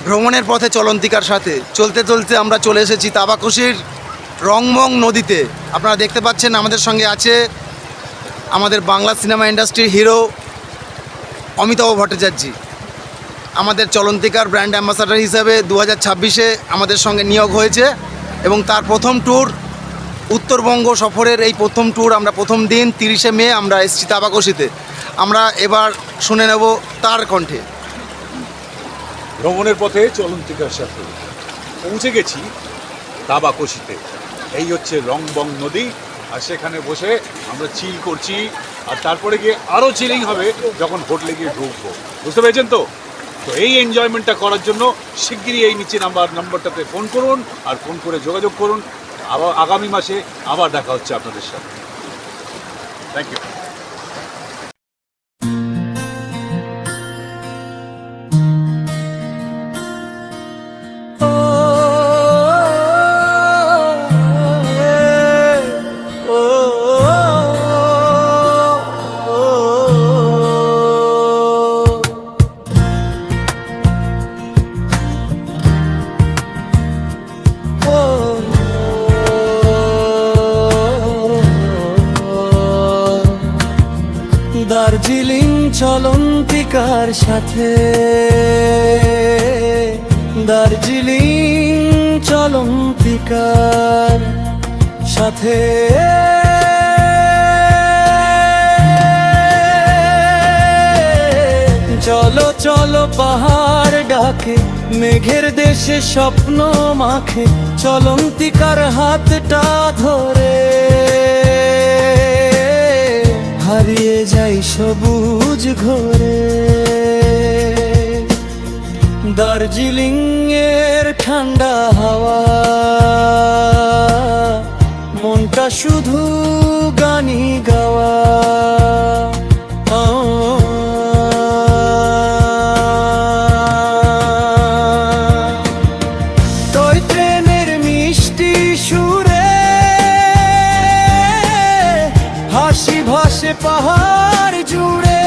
ভ্রমণের পথে চলন্তিকার সাথে চলতে চলতে আমরা চলে এসেছি তাবাকুশির রংমং নদীতে। আপনারা দেখতে পাচ্ছেন আমাদের সঙ্গে আছে আমাদের বাংলা সিনেমা ইন্ডাস্ট্রির হিরো অমিতাভ ভট্টাচার্য। আমাদের চলন্তিকার ব্র্যান্ড অ্যাম্বাসাডার হিসেবে 2026-এ আমাদের সঙ্গে নিয়োগ হয়েছে এবং তার প্রথম ট্যুর উত্তরবঙ্গ সফরের এই প্রথম ট্যুর। আমরা প্রথম দিন 30শে মে আমরা এসেছি তাবাকুশিতে। আমরা এবার শুনে নেব তার কণ্ঠে। ভ্রমণের পথে চলন্তিকার সাথে পৌঁছে গেছি তাবাকুশিতে। এই হচ্ছে রংবং নদী, আর সেখানে বসে আমরা চিল করছি, আর তারপরে গিয়ে আরও চিলিং হবে যখন হোটেলে গিয়ে ঢুকবো। বুঝতে পেরেছেন তো? তো এই এনজয়মেন্টটা করার জন্য শিগগিরই এই নিচে নাম্বারটাতে ফোন করুন, আর ফোন করে যোগাযোগ করুন। আবার আগামী মাসে আবার দেখা হচ্ছে আপনাদের সাথে। Thank you. দার্জিলিং চলন্তিকার সাথে, দার্জিলিং চলন্তিকার সাথে চলো চলো পাহাড় ডাকে, মেঘের দেশে স্বপ্ন মাখে, চলন্তিকার হাতটা ধরে হারিয়ে যাই সবুজ ঘরে। দার্জিলিং এর ঠান্ডা হাওয়া, মনটা শুধু গানি গাওয়া। টয় ট্রেনের মিষ্টি সুরে হাসি ভাসে পাহাড় জুড়ে।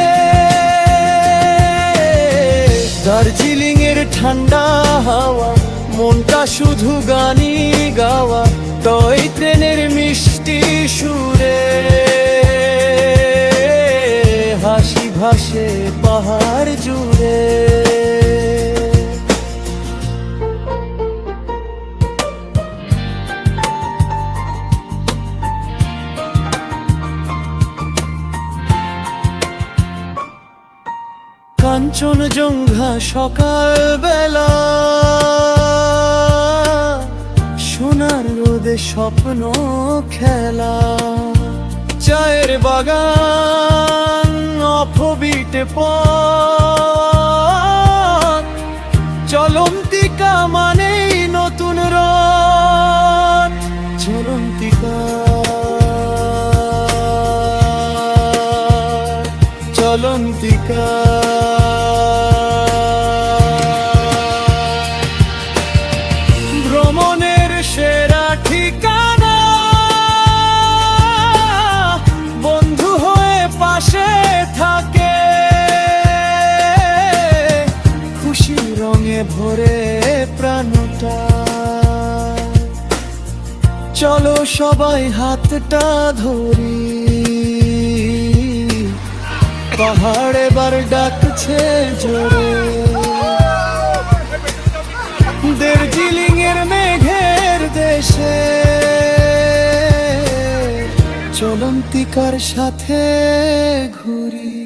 দার্জিলিং এর ঠান্ডা হাওয়া, মনটা শুধু গানি গাওয়া। টয় ট্রেনের মিষ্টি সুরে হাসি ভাসে পাহাড় জুড়ে। কাঞ্চনজঙ্ঘা সকাল বেলা, সোনার রোদে স্বপ্ন খেলা। চায়ের বাগান অফবিটে পথ, চলন্তিকা মানেই নতুন রথ। চলন্তিকা চলন্তিকা ভ্রমণের সেরা ঠিকানা, বন্ধু হয়ে পাশে থাকে, খুশি রঙে ভরে প্রাণটা। চলো সবাই হাতটা ধরি, পাহাড় এবার ডাকছে জোরে। দার্জিলিং এর মেঘের দেশে চলন্তিকার সাথে ঘুরি।